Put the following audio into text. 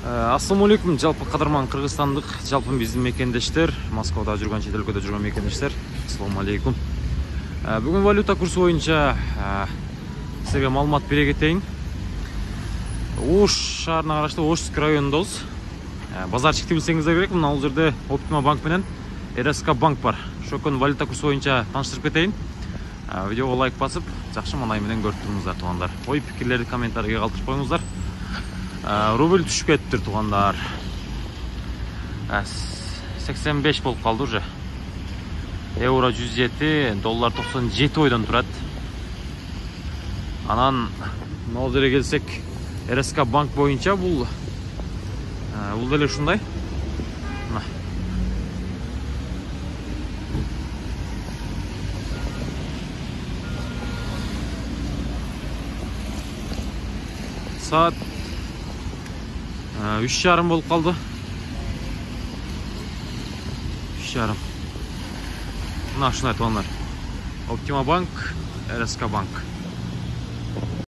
Ассаламу алейкум, жалпы кадырман кыргызстандык, жалпы биздин мекендештер, Москвада жүргөн, чет өлкөдө жүргөн мекендештер. Ассаламу алейкум. Бүгүн валюта курсу боюнча сизге маалымат бере кетейин. Ош шаарына караштуу Ошск районундабыз. Базарчикти билсеңиздер керек, мына бул жерде Оптима банк менен РСК банк бар. Ошокон валюта курсу боюнча тааныштырып кетейин. Видеого лайк басып, жакшы маанай менен көрүп туруңуздар туугандар. Ой пикирлерди комментарийге калтырып коюңуздар. Рубль түшүп кетиптир туугандар. 85 болуп калды уже. Евро 107, доллар 97 ойдон турат. Анан могул жерге келсек, РСК банк боюнча бул деле ушундай. Saat 3:30 болуп калды. 3:30. Мына ушундай туугандар. Оптима банк, РСК банк.